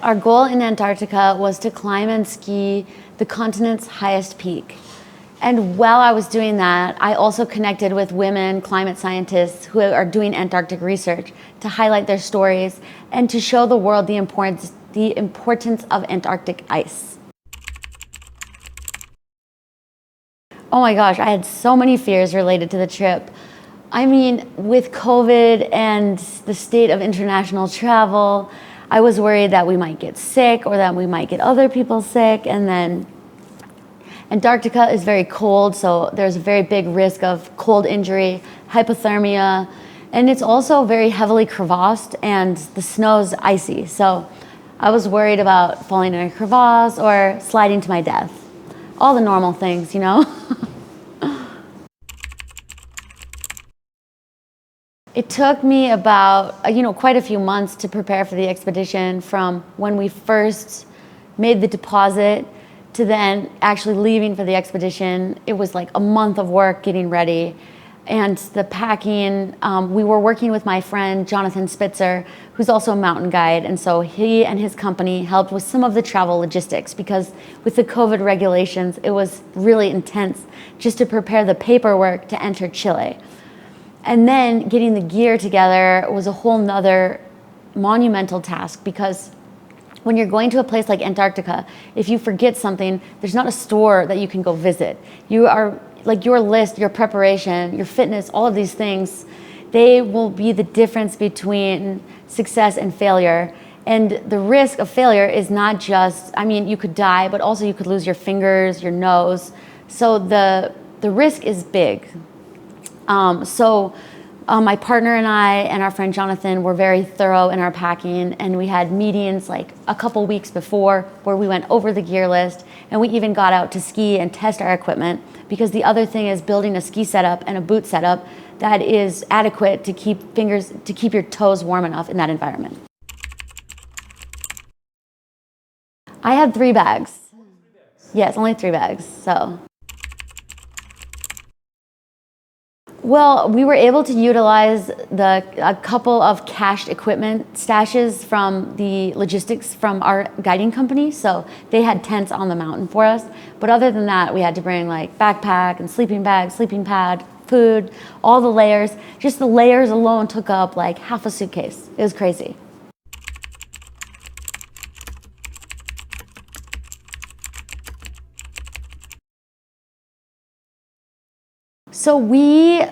Our goal in Antarctica was to climb and ski the continent's highest peak. And while I was doing that, I also connected with women climate scientists who are doing Antarctic research to highlight their stories and to show the world the importance of Antarctic ice. Oh my gosh, I had so many fears related to the trip. I mean, with COVID and the state of international travel, I was worried that we might get sick or that we might get other people sick. And then Antarctica is very cold, so there's a very big risk of cold injury, hypothermia, and it's also very heavily crevassed and the snow's icy. So I was worried about falling in a crevasse or sliding to my death. All the normal things, you know? It took me about, quite a few months to prepare for the expedition, from when we first made the deposit to then actually leaving for the expedition. It was like a month of work getting ready. And the packing, we were working with my friend Jonathan Spitzer, who's also a mountain guide. And so he and his company helped with some of the travel logistics, because with the COVID regulations, it was really intense just to prepare the paperwork to enter Chile. And then getting the gear together was a whole nother monumental task, because when you're going to a place like Antarctica, if you forget something, there's not a store that you can go visit. You are, like, your list, your preparation, your fitness, all of these things, they will be the difference between success and failure. And the risk of failure is not just, you could die, but also you could lose your fingers, your nose. So the risk is big. My partner and I and our friend Jonathan were very thorough in our packing, and we had meetings like a couple weeks before where we went over the gear list, and we even got out to ski and test our equipment, because the other thing is building a ski setup and a boot setup that is adequate to keep your toes warm enough in that environment. I had 3 bags. Yes, only 3 bags, so. Well, we were able to utilize a couple of cached equipment stashes from the logistics from our guiding company. So they had tents on the mountain for us. But other than that, we had to bring like backpack and sleeping bag, sleeping pad, food, all the layers. Just the layers alone took up like half a suitcase. It was crazy. So we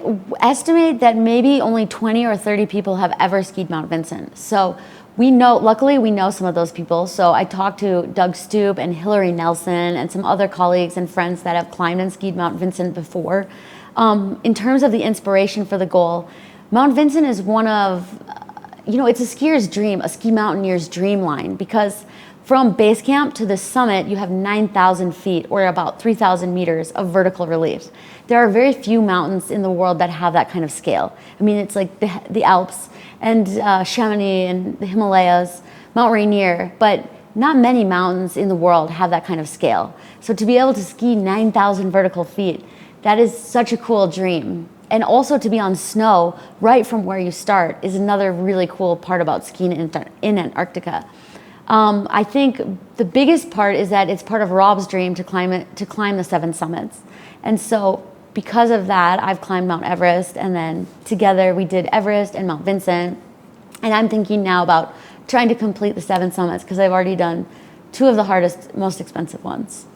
estimate that maybe only 20 or 30 people have ever skied Mount Vinson. So luckily we know some of those people. So I talked to Doug Stoop and Hillary Nelson and some other colleagues and friends that have climbed and skied Mount Vinson before. In terms of the inspiration for the goal, Mount Vinson is one of, it's a skier's dream, a ski mountaineer's dream line, because from base camp to the summit, you have 9,000 feet, or about 3,000 meters of vertical relief. There are very few mountains in the world that have that kind of scale. It's like the Alps and Chamonix and the Himalayas, Mount Rainier, but not many mountains in the world have that kind of scale. So to be able to ski 9,000 vertical feet, that is such a cool dream. And also to be on snow right from where you start is another really cool part about skiing in Antarctica. I think the biggest part is that it's part of Rob's dream to climb the 7 summits. And so because of that, I've climbed Mount Everest, and then together we did Everest and Mount Vinson. And I'm thinking now about trying to complete the 7 summits, because I've already done 2 of the hardest, most expensive ones.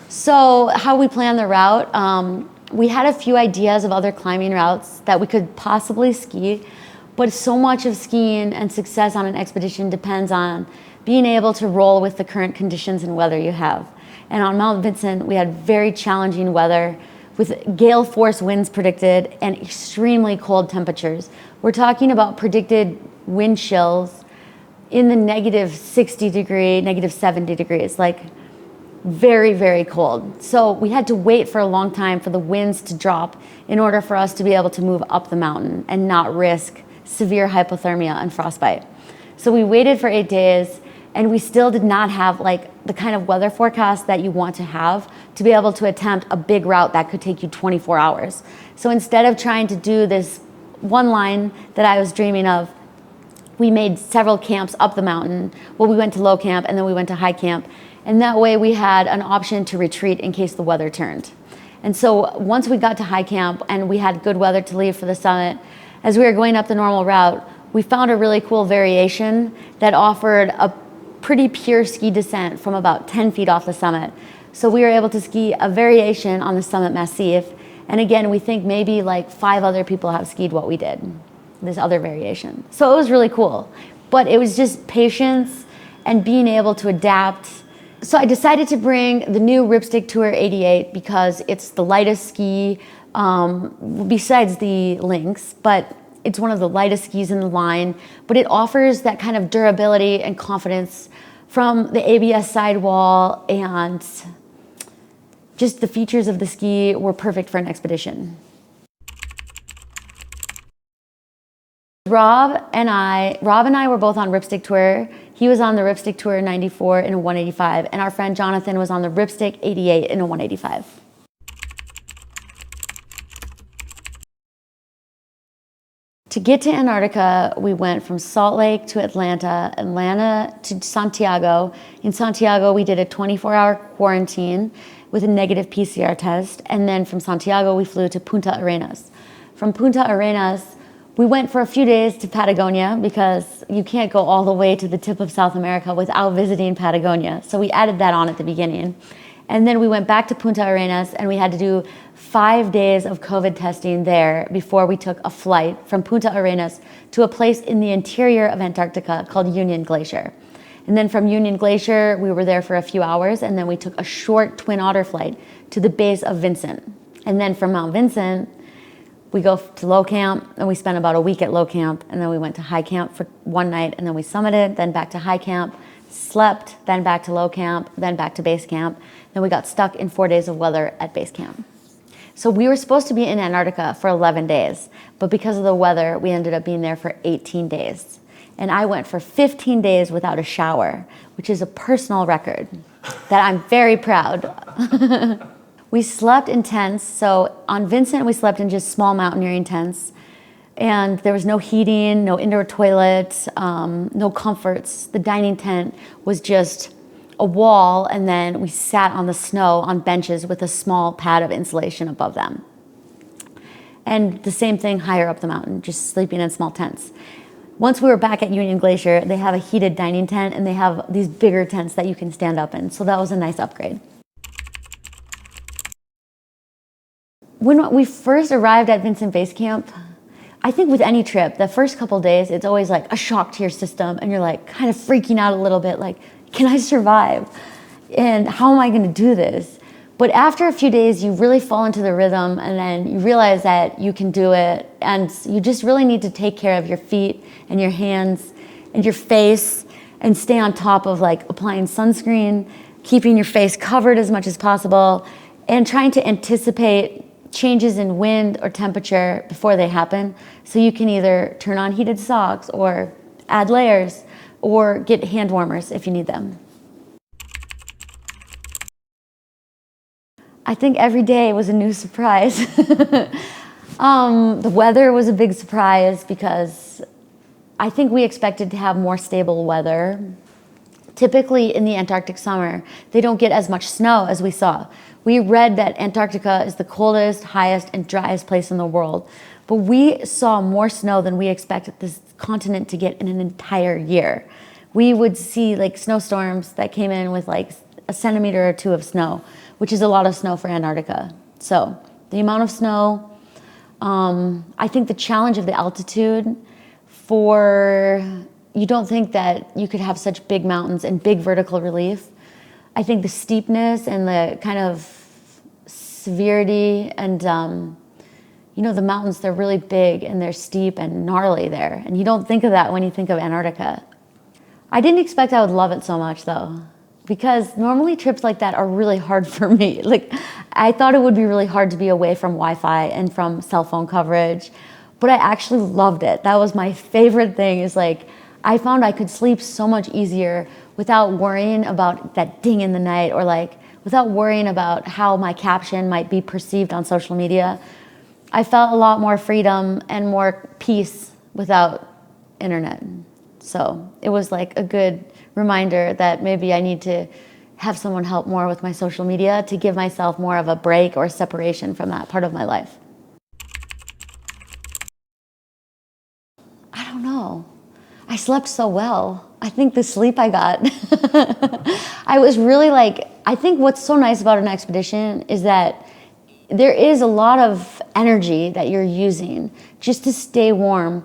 So how we plan the route, we had a few ideas of other climbing routes that we could possibly ski. But so much of skiing and success on an expedition depends on being able to roll with the current conditions and weather you have. And on Mount Vinson, we had very challenging weather with gale force winds predicted and extremely cold temperatures. We're talking about predicted wind chills in the -60 degree, -70 degrees, like very, very cold. So we had to wait for a long time for the winds to drop in order for us to be able to move up the mountain and not risk severe hypothermia and frostbite. So we waited for 8 days, and we still did not have like the kind of weather forecast that you want to have to be able to attempt a big route that could take you 24 hours. So instead of trying to do this one line that I was dreaming of, we made several camps up the mountain. Well, we went to low camp and then we went to high camp. And that way we had an option to retreat in case the weather turned. And so once we got to high camp and we had good weather to leave for the summit, as we were going up the normal route, we found a really cool variation that offered a pretty pure ski descent from about 10 feet off the summit. So we were able to ski a variation on the Summit Massif. And again, we think maybe like 5 other people have skied what we did, this other variation. So it was really cool. But it was just patience and being able to adapt. So I decided to bring the new Ripstick Tour 88 because it's the lightest ski besides the Lynx, but it's one of the lightest skis in the line, but it offers that kind of durability and confidence from the ABS sidewall, and just the features of the ski were perfect for an expedition. Rob and I were both on Ripstick Tour. He was on the Ripstick Tour 94 in a 185, and our friend Jonathan was on the Ripstick 88 in a 185. To get to Antarctica, we went from Salt Lake to Atlanta to Santiago. In Santiago, we did a 24-hour quarantine with a negative PCR test. And then from Santiago, we flew to Punta Arenas. From Punta Arenas, we went for a few days to Patagonia because you can't go all the way to the tip of South America without visiting Patagonia. So we added that on at the beginning. And then we went back to Punta Arenas and we had to do 5 days of COVID testing there before we took a flight from Punta Arenas to a place in the interior of Antarctica called Union Glacier. And then from Union Glacier, we were there for a few hours, and then we took a short Twin Otter flight to the base of Vinson. And then from Mount Vinson, we go to low camp, and we spent about a week at low camp, and then we went to high camp for one night, and then we summited, then back to high camp, slept, then back to low camp, then back to base camp. Then we got stuck in 4 days of weather at base camp. So we were supposed to be in Antarctica for 11 days, but because of the weather, we ended up being there for 18 days. And I went for 15 days without a shower, which is a personal record that I'm very proud. We slept in tents. So on Vinson, we slept in just small mountaineering tents. And there was no heating, no indoor toilet, no comforts. The dining tent was just a wall, and then we sat on the snow on benches with a small pad of insulation above them. And the same thing higher up the mountain, just sleeping in small tents. Once we were back at Union Glacier, they have a heated dining tent, and they have these bigger tents that you can stand up in. So that was a nice upgrade. When we first arrived at Vinson Base Camp, I think with any trip, the first couple days, it's always like a shock to your system, and you're like kind of freaking out a little bit, like, can I survive? And how am I going to do this? But after a few days, you really fall into the rhythm, and then you realize that you can do it, and you just really need to take care of your feet and your hands and your face, and stay on top of like applying sunscreen, keeping your face covered as much as possible, and trying to anticipate changes in wind or temperature before they happen, so you can either turn on heated socks or add layers or get hand warmers if you need them. I think every day was a new surprise. The weather was a big surprise because I think we expected to have more stable weather. Typically in the Antarctic summer, they don't get as much snow as we saw. We read that Antarctica is the coldest, highest, and driest place in the world. But we saw more snow than we expected this continent to get in an entire year. We would see like snowstorms that came in with like a centimeter or 2 of snow, which is a lot of snow for Antarctica. So the amount of snow, I think the challenge of the altitude you don't think that you could have such big mountains and big vertical relief. I think the steepness and the kind of severity and, the mountains, they're really big and they're steep and gnarly there. And you don't think of that when you think of Antarctica. I didn't expect I would love it so much though, because normally trips like that are really hard for me. Like, I thought it would be really hard to be away from Wi-Fi and from cell phone coverage, but I actually loved it. That was my favorite thing, is like, I found I could sleep so much easier without worrying about that ding in the night, or like without worrying about how my caption might be perceived on social media. I felt a lot more freedom and more peace without internet. So it was like a good reminder that maybe I need to have someone help more with my social media to give myself more of a break or separation from that part of my life. I don't know. I slept so well. I think the sleep I got, I was really like, I think what's so nice about an expedition is that there is a lot of energy that you're using just to stay warm,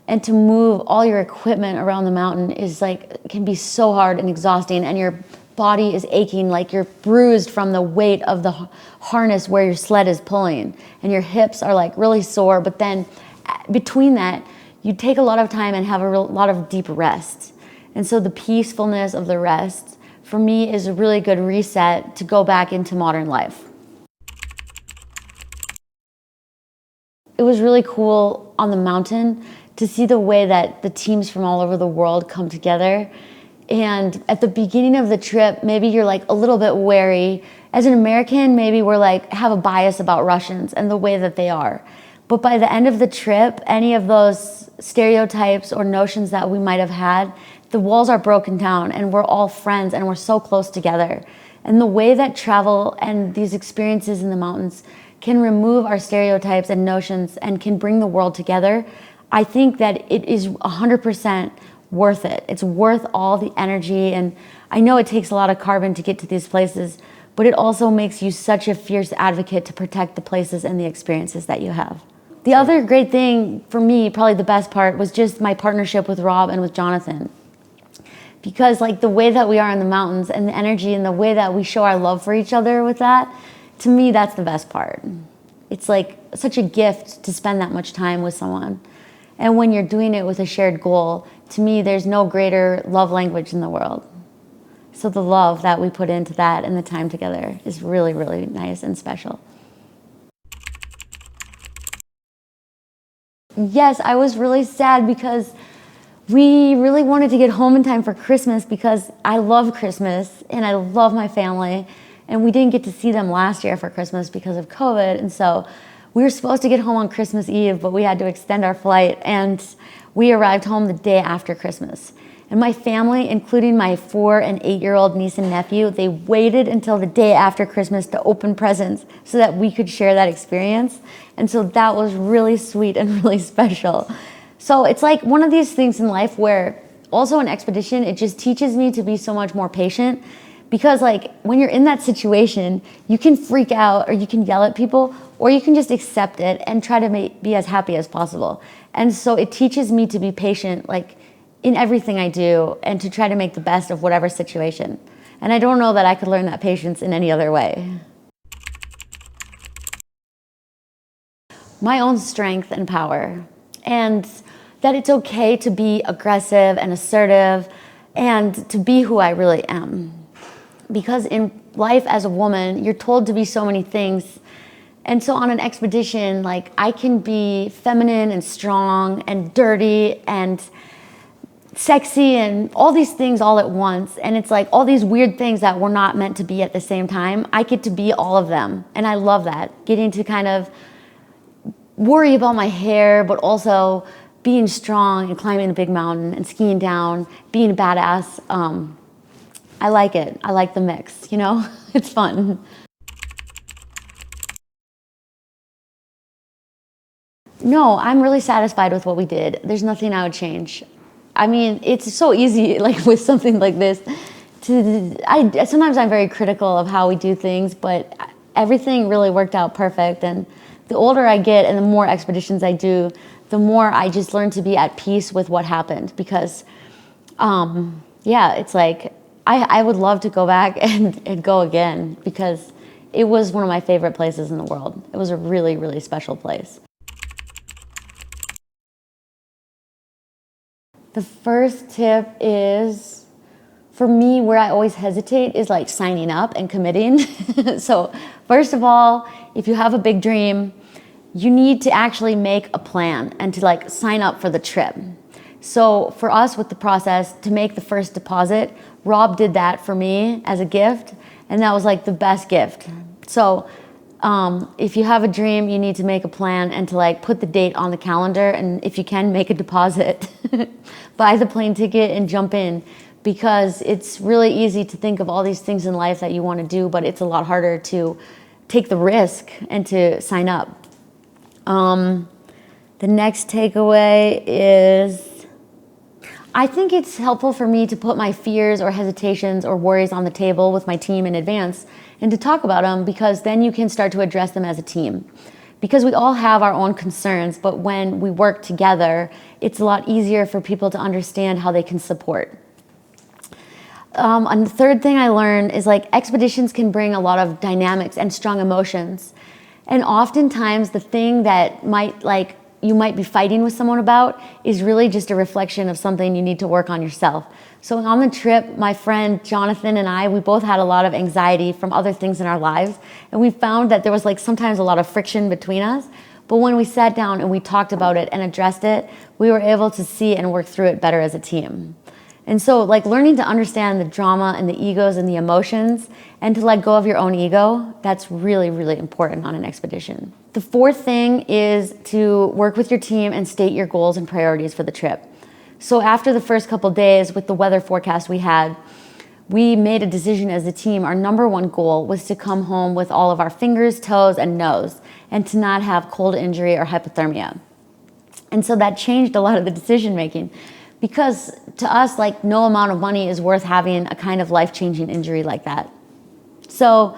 and to move all your equipment around the mountain is like, can be so hard and exhausting, and your body is aching, like you're bruised from the weight of the harness where your sled is pulling, and your hips are like really sore. But then between that, you take a lot of time and have a lot of deep rest. And so the peacefulness of the rest for me is a really good reset to go back into modern life. It was really cool on the mountain to see the way that the teams from all over the world come together. And at the beginning of the trip, maybe you're like a little bit wary. As an American, maybe we're like, have a bias about Russians and the way that they are. But by the end of the trip, any of those stereotypes or notions that we might have had, the walls are broken down and we're all friends and we're so close together. And the way that travel and these experiences in the mountains can remove our stereotypes and notions and can bring the world together, I think that it is 100% worth it. It's worth all the energy. And I know it takes a lot of carbon to get to these places, but it also makes you such a fierce advocate to protect the places and the experiences that you have. The other great thing for me, probably the best part, was just my partnership with Rob and with Jonathan. Because like the way that we are in the mountains and the energy and the way that we show our love for each other with that, to me, that's the best part. It's like such a gift to spend that much time with someone. And when you're doing it with a shared goal, to me, there's no greater love language in the world. So the love that we put into that and the time together is really, really nice and special. Yes, I was really sad because we really wanted to get home in time for Christmas, because I love Christmas and I love my family. And we didn't get to see them last year for Christmas because of COVID. And so we were supposed to get home on Christmas Eve, but we had to extend our flight. And we arrived home the day after Christmas. And my family, including my 4- and 8-year-old niece and nephew, they waited until the day after Christmas to open presents so that we could share that experience. And so that was really sweet and really special. So it's like one of these things in life where also an expedition, it just teaches me to be so much more patient. Because like when you're in that situation, you can freak out or you can yell at people, or you can just accept it and try to be as happy as possible. And so it teaches me to be patient, like in everything I do, and to try to make the best of whatever situation. And I don't know that I could learn that patience in any other way. My own strength and power, and that it's okay to be aggressive and assertive and to be who I really am. Because in life as a woman, you're told to be so many things. And so on an expedition, like I can be feminine and strong and dirty and sexy and all these things all at once. And it's like all these weird things that we're not meant to be at the same time. I get to be all of them. And I love that. Getting to kind of worry about my hair, but also being strong and climbing a big mountain and skiing down, being a badass. I like it. I like the mix, you know? It's fun. No, I'm really satisfied with what we did. There's nothing I would change. I mean, it's so easy, like with something like this, sometimes I'm very critical of how we do things, but everything really worked out perfect. And the older I get and the more expeditions I do, the more I just learn to be at peace with what happened. Because, yeah, it's like, I would love to go back and go again, because it was one of my favorite places in the world. It was a really, really special place. The first tip is, for me, where I always hesitate is like signing up and committing. So first of all, if you have a big dream, you need to actually make a plan and to like sign up for the trip. So for us with the process to make the first deposit, Rob did that for me as a gift, and that was like the best gift. So If you have a dream, you need to make a plan and to like put the date on the calendar, and if you can, make a deposit, buy the plane ticket and jump in, because it's really easy to think of all these things in life that you want to do, but it's a lot harder to take the risk and to sign up. The next takeaway is, I think it's helpful for me to put my fears or hesitations or worries on the table with my team in advance and to talk about them, because then you can start to address them as a team. Because we all have our own concerns, but when we work together, it's a lot easier for people to understand how they can support. And the third thing I learned is like expeditions can bring a lot of dynamics and strong emotions. And oftentimes the thing that you might be fighting with someone about is really just a reflection of something you need to work on yourself. So on the trip, my friend Jonathan and I, we both had a lot of anxiety from other things in our lives. And we found that there was like sometimes a lot of friction between us. But when we sat down and we talked about it and addressed it, we were able to see and work through it better as a team. And so like learning to understand the drama and the egos and the emotions and to let go of your own ego, that's really, really important on an expedition. The fourth thing is to work with your team and state your goals and priorities for the trip. So after the first couple days with the weather forecast we had, we made a decision as a team. Our number one goal was to come home with all of our fingers, toes, and nose, and to not have cold injury or hypothermia. And so that changed a lot of the decision making, because to us, like, no amount of money is worth having a kind of life-changing injury like that. So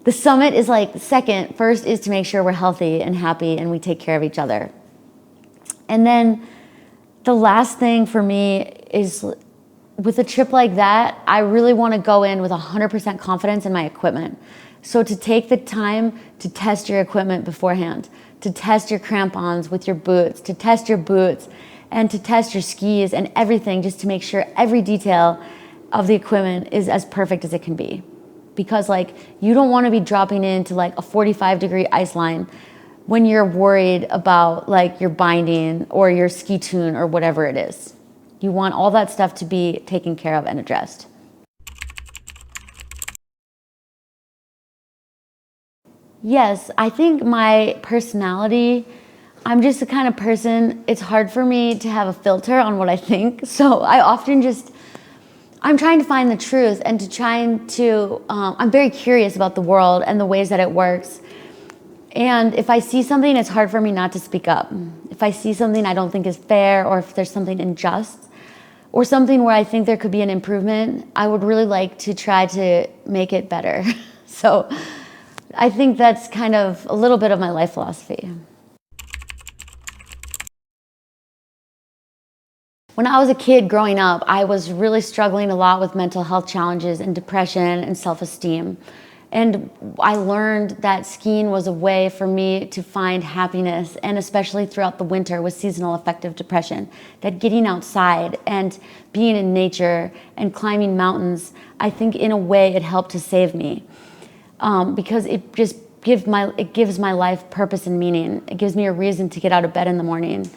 the summit is like second. First is to make sure we're healthy and happy and we take care of each other. And then the last thing for me is, with a trip like that, I really want to go in with 100% confidence in my equipment. So to take the time to test your equipment beforehand, to test your crampons with your boots, to test your boots, and to test your skis and everything, just to make sure every detail of the equipment is as perfect as it can be. Because like, you don't want to be dropping into like a 45-degree ice line when you're worried about like your binding or your ski tune or whatever it is. You want all that stuff to be taken care of and addressed. Yes, I think my personality, I'm just the kind of person, it's hard for me to have a filter on what I think. So I often I'm trying to find the truth and I'm very curious about the world and the ways that it works. And if I see something, it's hard for me not to speak up. If I see something I don't think is fair, or if there's something unjust, or something where I think there could be an improvement, I would really like to try to make it better. So I think that's kind of a little bit of my life philosophy. When I was a kid growing up, I was really struggling a lot with mental health challenges and depression and self-esteem. And I learned that skiing was a way for me to find happiness, and especially throughout the winter with seasonal affective depression, that getting outside and being in nature and climbing mountains, I think in a way it helped to save me, because it just gives my life purpose and meaning. It gives me a reason to get out of bed in the morning.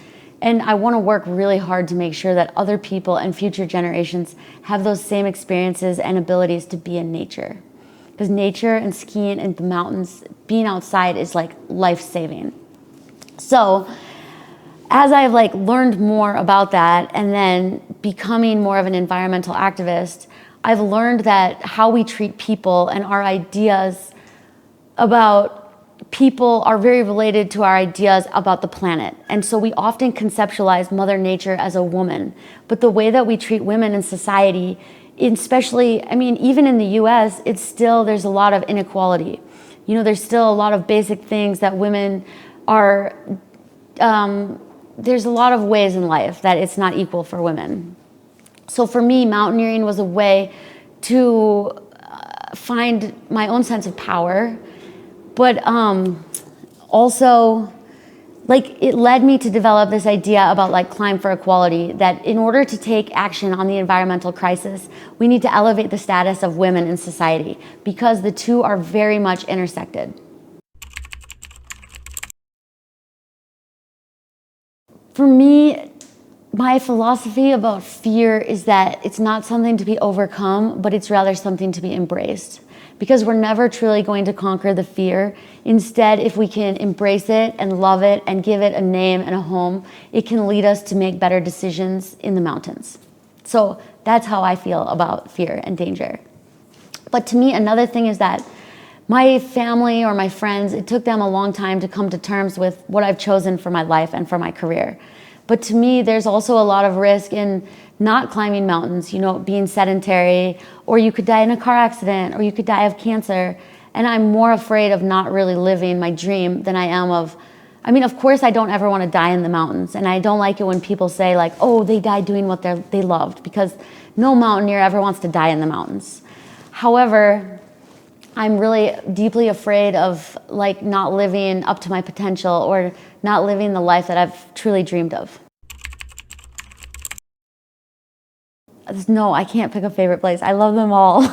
And I want to work really hard to make sure that other people and future generations have those same experiences and abilities to be in nature. Because nature and skiing and the mountains, being outside is like life-saving. So as I've like learned more about that and then becoming more of an environmental activist, I've learned that how we treat people and our ideas about people are very related to our ideas about the planet. And so we often conceptualize Mother Nature as a woman, but the way that we treat women in society, especially, I mean, even in the US, there's a lot of inequality. You know, there's still a lot of basic things that women are, there's a lot of ways in life that it's not equal for women. So for me, mountaineering was a way to find my own sense of power, but also, like, it led me to develop this idea about like Climb for Equality, that in order to take action on the environmental crisis, we need to elevate the status of women in society, because the two are very much intersected. For me, My philosophy about fear is that it's not something to be overcome, but it's rather something to be embraced. Because we're never truly going to conquer the fear. Instead, if we can embrace it and love it and give it a name and a home, it can lead us to make better decisions in the mountains. So that's how I feel about fear and danger. But to me, another thing is that my family or my friends, it took them a long time to come to terms with what I've chosen for my life and for my career. But to me, there's also a lot of risk in not climbing mountains, being sedentary, or you could die in a car accident, or you could die of cancer. And I'm more afraid of not really living my dream than I am of course I don't ever want to die in the mountains. And I don't like it when people say like, oh, they died doing what they loved, because no mountaineer ever wants to die in the mountains. However, I'm really deeply afraid of like not living up to my potential or not living the life that I've truly dreamed of. No, I can't pick a favorite place. I love them all.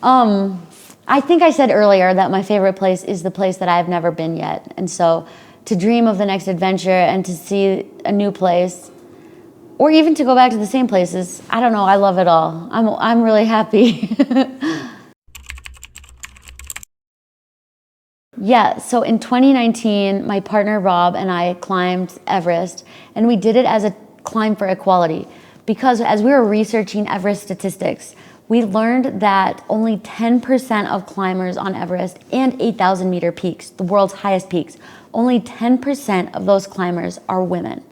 I think I said earlier that my favorite place is the place that I've never been yet. And so to dream of the next adventure and to see a new place, or even to go back to the same places, I don't know, I love it all. I'm really happy. Yeah, so in 2019, my partner Rob and I climbed Everest, and we did it as a climb for equality. Because as we were researching Everest statistics, we learned that only 10% of climbers on Everest and 8,000 meter peaks, the world's highest peaks, only 10% of those climbers are women.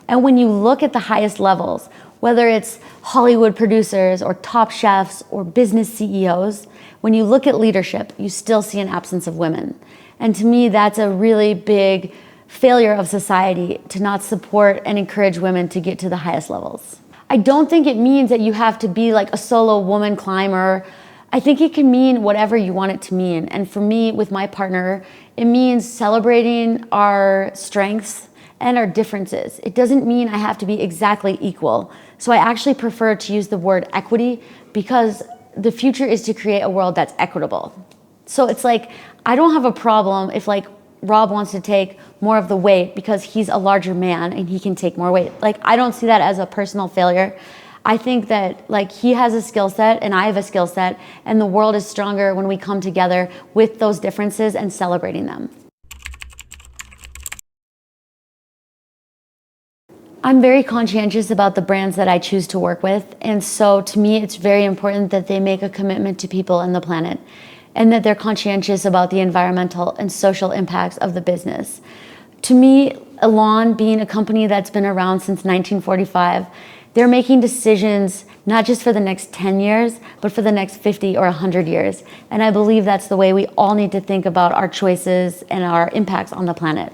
And when you look at the highest levels, whether it's Hollywood producers or top chefs or business CEOs, when you look at leadership, you still see an absence of women. And to me, that's a really big failure of society to not support and encourage women to get to the highest levels. I don't think it means that you have to be like a solo woman climber. I think it can mean whatever you want it to mean. And for me, with my partner, it means celebrating our strengths and our differences. It doesn't mean I have to be exactly equal. So I actually prefer to use the word equity, because the future is to create a world that's equitable. So it's like, I don't have a problem if like Rob wants to take more of the weight because he's a larger man and he can take more weight. Like, I don't see that as a personal failure. I think that like he has a skill set and I have a skill set, and the world is stronger when we come together with those differences and celebrating them. I'm very conscientious about the brands that I choose to work with. And so to me, it's very important that they make a commitment to people and the planet, and that they're conscientious about the environmental and social impacts of the business. To me, Elan, being a company that's been around since 1945, they're making decisions not just for the next 10 years, but for the next 50 or 100 years. And I believe that's the way we all need to think about our choices and our impacts on the planet.